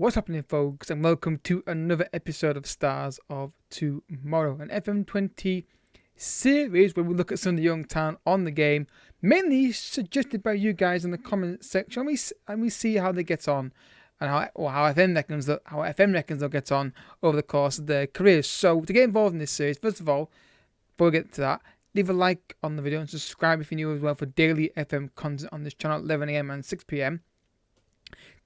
What's happening, folks, and welcome to another episode of Stars of Tomorrow, an FM20 series where we look at some of the young talent on the game, mainly suggested by you guys in the comment section, and we see how they get on and how FM reckons they'll get on over the course of their careers. So to get involved in this series, first of all, before we get to that, leave a like on the video and subscribe if you're new as well for daily FM content on this channel at 11 AM and 6 PM.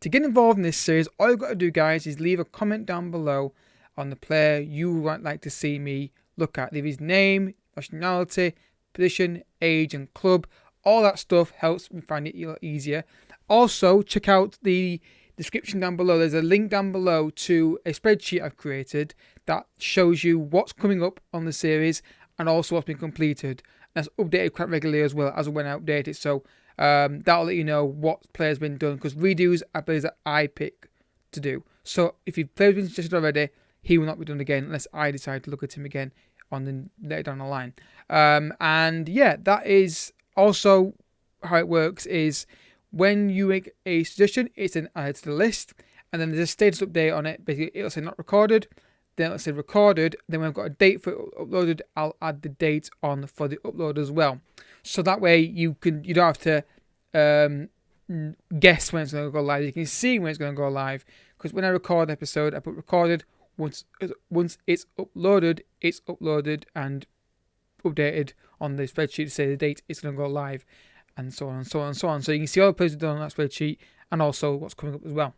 To get involved in this series, all you've got to do, guys, is leave a comment down below on the player you would like to see me look at. Leave his name, nationality, position, age and club. All that stuff helps me find it a lot easier. Also, check out the description down below. There's a link down below to a spreadsheet I've created that shows you what's coming up on the series and also what's been completed. That's updated quite regularly as well as when I update it. So that'll let you know what players been done, because redos are players that I pick to do. So if your player's been suggested already, he will not be done again unless I decide to look at him again on the later down the line. And yeah, that is also how it works. Is when you make a suggestion, it's an add to the list, and then there's a status update on it. Basically, it'll say not recorded, then it'll say recorded. Then when I've got a date for it uploaded, I'll add the date on for the upload as well. So that way you don't have to guess when it's going to go live. You can see when it's going to go live, because when I record the episode, I put recorded. Once it's uploaded and updated on the spreadsheet to say the date it's going to go live, and so on and so on and so on. So you can see all the players we've done on that spreadsheet and also what's coming up as well.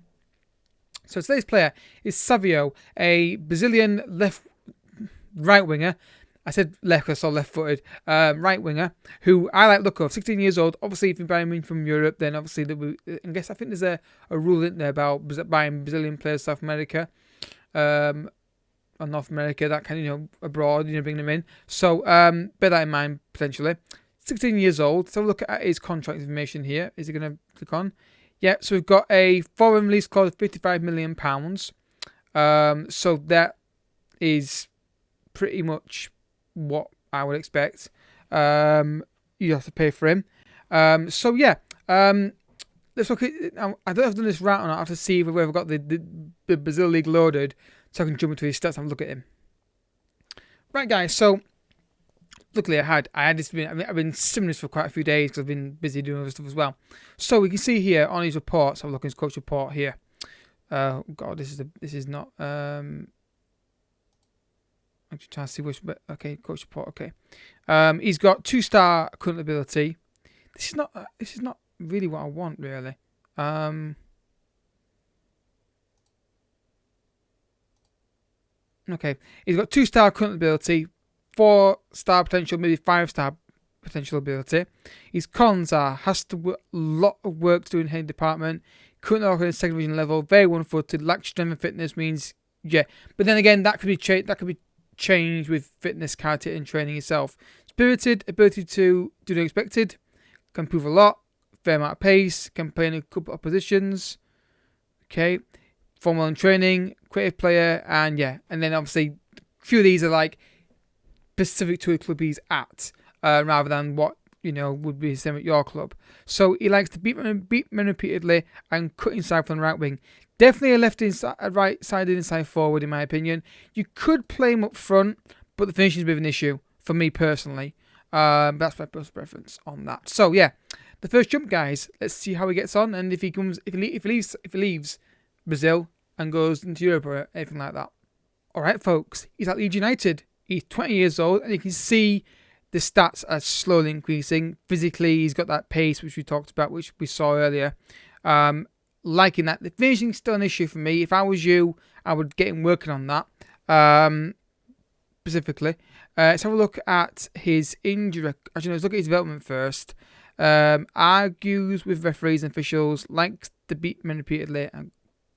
So today's player is Savio, a Brazilian right winger. I said left because I saw left-footed. Right winger, who I like the look of. 16 years old. Obviously, if you're buying from Europe, then obviously I guess I think there's a rule in there about buying Brazilian players South America, or North America, that kind of, abroad, bringing them in. So bear that in mind potentially. 16 years old. So look at his contract information here. Is he going to click on? Yeah. So we've got a foreign release clause of £55 million. So that is pretty much what I would expect. You have to pay for him. So yeah, let's look at. I don't have done this right or not. I have to see if we've got the Brazil League loaded, so I can jump into his stats and have a look at him. Right, guys. So luckily, I had this. I've been simming this for quite a few days because I've been busy doing other stuff as well. So we can see here on his reports. Have a look at his coach report here. God, this is not. I'm just trying to see which. Okay, coach report. Okay, he's got 2-star current ability. This is not really what I want, really. Okay, he's got 2-star current ability, 4-star potential, maybe 5-star potential ability. His cons are has to lot of work to do in head department. Currently working at second division level, very one-footed, lacks strength and fitness. Means yeah, but then again that could be changed with fitness, character and training itself. Spirited, ability to do the expected, can improve a lot, fair amount of pace, can play in a couple of positions. Okay, formal and training, creative player, and yeah, and then obviously a few of these are like specific to a club he's at, rather than what would be the same at your club. So he likes to beat men repeatedly and cut inside from the right wing. Definitely a left inside, a right sided inside forward, in my opinion. You could play him up front, but the finishing is a bit of an issue for me personally. That's my personal preference on that. So yeah, the first jump, guys. Let's see how he gets on, and if he leaves Brazil and goes into Europe or anything like that. All right, folks. He's at Leeds United. He's 20 years old, and you can see the stats are slowly increasing. Physically, he's got that pace which we talked about, which we saw earlier. Liking that. The finishing is still an issue for me. If I was you, I would get him working on that. Specifically, let's have a look at his injury. Actually, let's look at his development first. Argues with referees and officials. Likes to beat men repeatedly. And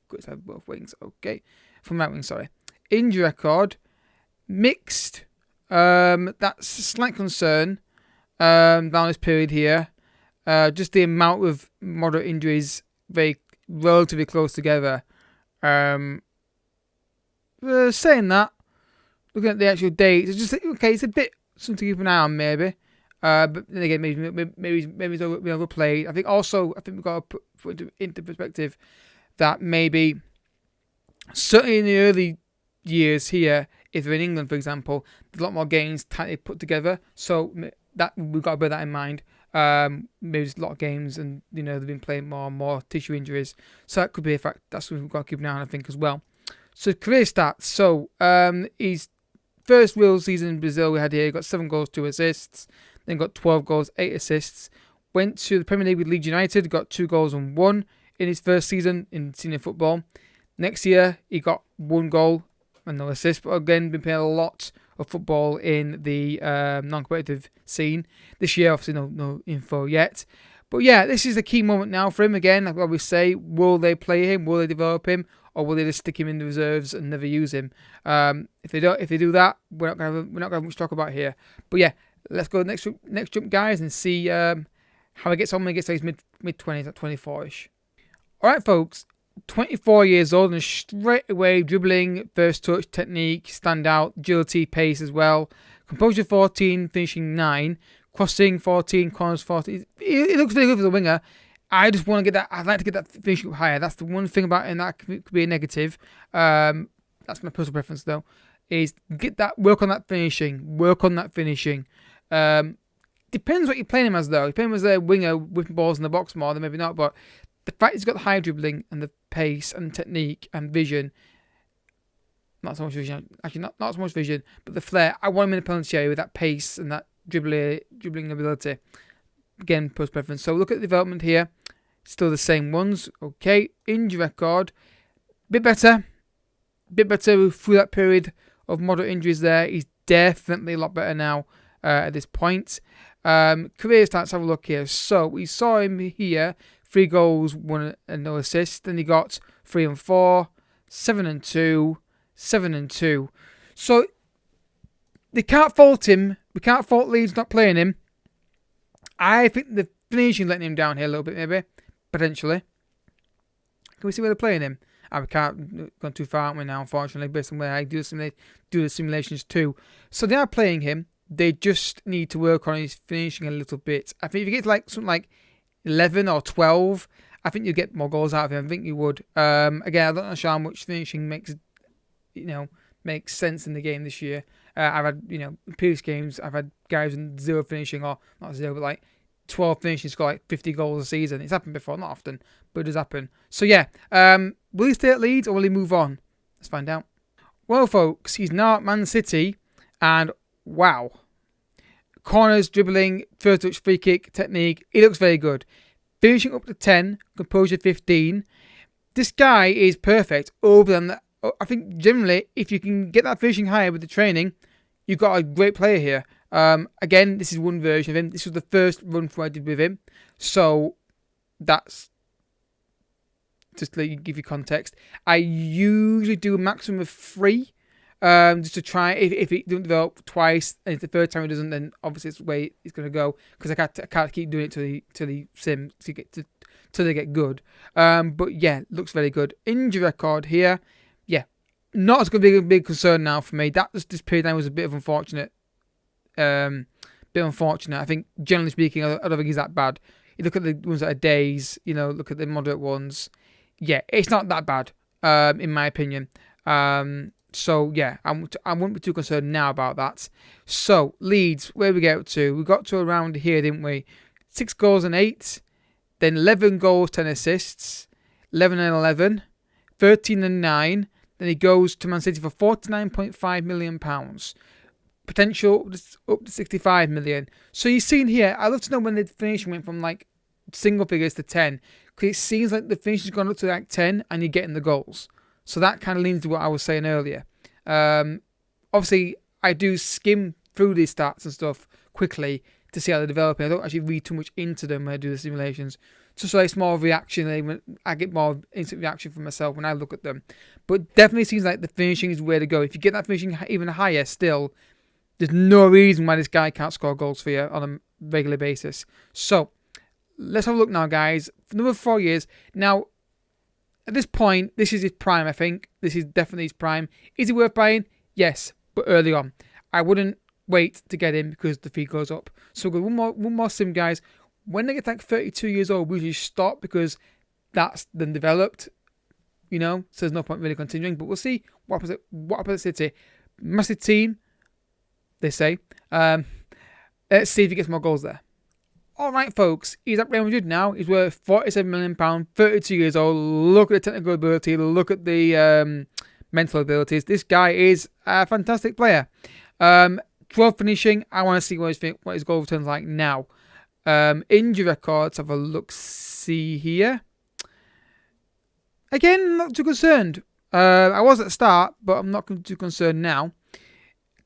good to have both wings. Okay, from right wing. Sorry. Injury record mixed. That's a slight concern. Down this period here. Just the amount of moderate injuries. Relatively close together. Saying that, looking at the actual dates, it's just okay. It's a bit something to keep an eye on, maybe. But then again, maybe it's overplayed. I think we've got to put into perspective that maybe Certainly in the early years here, if they're in England, for example, there's a lot more games tightly put together. So that we've got to bear that in mind. Maybe there's a lot of games, and they've been playing more and more tissue injuries. So that could be a fact. That's something we've got to keep an eye on, I think, as well. So career stats. So his first real season in Brazil we had here, he got 7 goals, 2 assists. Then got 12 goals, 8 assists. Went to the Premier League with Leeds United, got 2 goals and 1 in his first season in senior football. Next year, he got 1 goal and no assist, but again, been playing a lot of football in the non-competitive scene. This year, obviously, no info yet. But yeah, this is a key moment now for him. Again, like I always say, will they play him? Will they develop him? Or will they just stick him in the reserves and never use him? If they do that, we're not gonna have much to talk about here. But yeah, let's go next jump, guys, and see how he gets on when he gets to his mid-20s, at 24-ish. All right, folks. 24 years old and straight away dribbling, first touch, technique, standout, agility, pace as well. Composure 14, finishing 9. Crossing 14, corners 14. It looks very good for the winger. I just want to get that. I'd like to get that finishing up higher. That's the one thing about it, and that could be a negative. That's my personal preference, though. Is work on that finishing. Depends what you're playing him as, though. If you're playing him as a winger, whipping balls in the box more, then maybe not. But the fact he's got the high dribbling and the pace and technique and vision, not so much vision, actually not so much vision, but the flair. I want him in the penalty area with that pace and that dribbling ability. Again, post preference. So look at the development here. Still the same ones. Okay, injury record, bit better through that period of moderate injuries. There, he's definitely a lot better now at this point. Career stats. Have a look here. So we saw him here. 3 goals, 1 and no assist. Then he got 3 and 4, 7 and 2, 7 and 2. So they can't fault him. We can't fault Leeds not playing him. I think the finishing letting him down here a little bit, maybe, potentially. Can we see where they're playing him? We can't go too far, aren't we now, unfortunately, based on where I do the simulations too. So they are playing him. They just need to work on his finishing a little bit. I think if you get to something like 11 or 12, I think you'd get more goals out of him. I think you would. Again, I don't know how much finishing makes sense in the game this year. I've had, in previous games, I've had guys with 0 finishing, or not 0, but like 12 finishing, score like 50 goals a season. It's happened before, not often, but it does happen. So yeah, will he stay at Leeds or will he move on? Let's find out. Well, folks, he's now at Man City, and wow. Corners, dribbling, first touch, free kick, technique. He looks very good. Finishing up to 10, composure 15. This guy is perfect. Over than that, I think generally, if you can get that finishing higher with the training, you've got a great player here. Again, this is one version of him. This was the first run through I did with him. So that's just to give you context. I usually do a maximum of 3. Just to try, if it doesn't develop twice, and if the third time it doesn't, then obviously it's the way it's going to go, because I can't keep doing it to the sim till they get good. But yeah, looks very good. Injury record here, yeah, not as good a big concern now for me. This period time was a bit unfortunate. I think generally speaking, I don't think he's that bad. You look at the ones that are days, look at the moderate ones. Yeah, it's not that bad, in my opinion. So yeah, I wouldn't be too concerned now about that. So Leeds, where we get to? We got to around here, didn't we? 6 goals and 8, then 11 goals, 10 assists, 11 and 11, 13 and 9. Then he goes to Man City for £49.5 million. Potential up to 65 million. So you've seen here, I'd love to know when the finishing went from like single figures to 10, because it seems like the finish has gone up to like 10 and you're getting the goals. So that kind of leans to what I was saying earlier. Obviously, I do skim through these stats and stuff quickly to see how they're developing. I don't actually read too much into them when I do the simulations. Just so it's more of a reaction. I get more instant reaction from myself when I look at them. But definitely seems like the finishing is where to go. If you get that finishing even higher still, there's no reason why this guy can't score goals for you on a regular basis. So, let's have a look now, guys. For another 4 years. Now, at this point, this is his prime, I think. This is definitely his prime. Is he worth buying? Yes, but early on. I wouldn't wait to get him because the fee goes up. So we've got one more sim, guys. When they get like 32 years old, we usually stop because that's then developed. so there's no point really continuing. But we'll see what happens at City. Massive team, they say. Let's see if he gets more goals there. All right, folks, he's at Real Madrid now. He's worth £47 million, 32 years old. Look at the technical ability. Look at the mental abilities. This guy is a fantastic player. 12 finishing. I want to see what his goal return's like now. Injury records. Have a look. See here. Again, not too concerned. I was at the start, but I'm not too concerned now.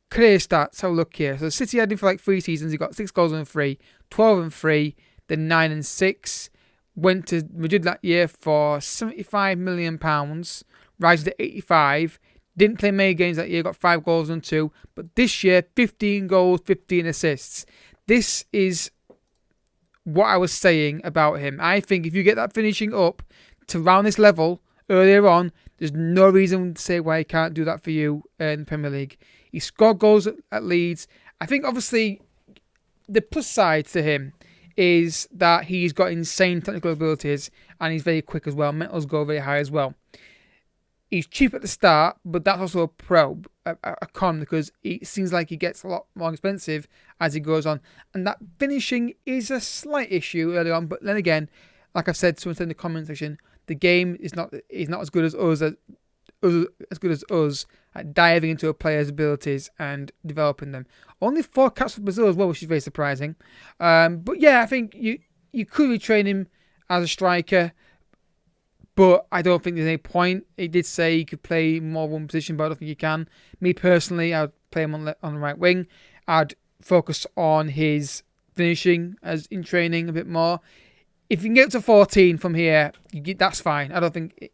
Career stats, have a look here. So City had him for like 3 seasons. He got 6 goals and 3, 12 and 3, then 9 and 6. Went to Madrid that year for £75 million, rising to 85. Didn't play many games that year, got 5 goals and 2. But this year, 15 goals, 15 assists. This is what I was saying about him. I think if you get that finishing up to around this level earlier on, there's no reason to say why he can't do that for you in the Premier League. He scored goals at Leeds. I think, obviously, the plus side to him is that he's got insane technical abilities and he's very quick as well. Mentals go very high as well. He's cheap at the start, but that's also a con, because it seems like he gets a lot more expensive as he goes on. And that finishing is a slight issue early on, but then again, like I've said, someone said in the comment section, the game is not as good as us at diving into a player's abilities and developing them. Only 4 caps for Brazil as well, which is very surprising. But yeah, I think you could retrain him as a striker, but I don't think there's any point. He did say he could play more one position, but I don't think he can. Me personally, I'd play him on the right wing. I'd focus on his finishing as in training a bit more. If you can get up to 14 from here, that's fine. I don't think,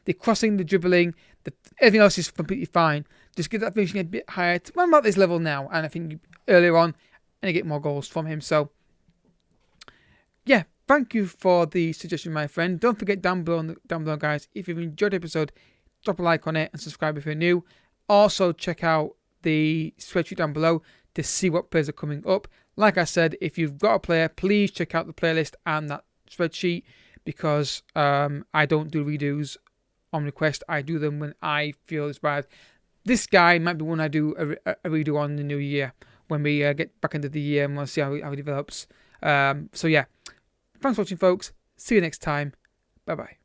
the crossing, the dribbling, everything else is completely fine. Just get that finishing a bit higher to run about this level now. And I think earlier on, and you get more goals from him. So, yeah, thank you for the suggestion, my friend. Don't forget down below, guys, if you've enjoyed the episode, drop a like on it and subscribe if you're new. Also, check out the spreadsheet down below to see what players are coming up. Like I said, if you've got a player, please check out the playlist and that spreadsheet, because I don't do redos on request. I do them when I feel inspired. This guy might be one I do a redo on in the new year when we get back into the year and we'll see how it develops. So yeah, thanks for watching, folks. See you next time. Bye bye.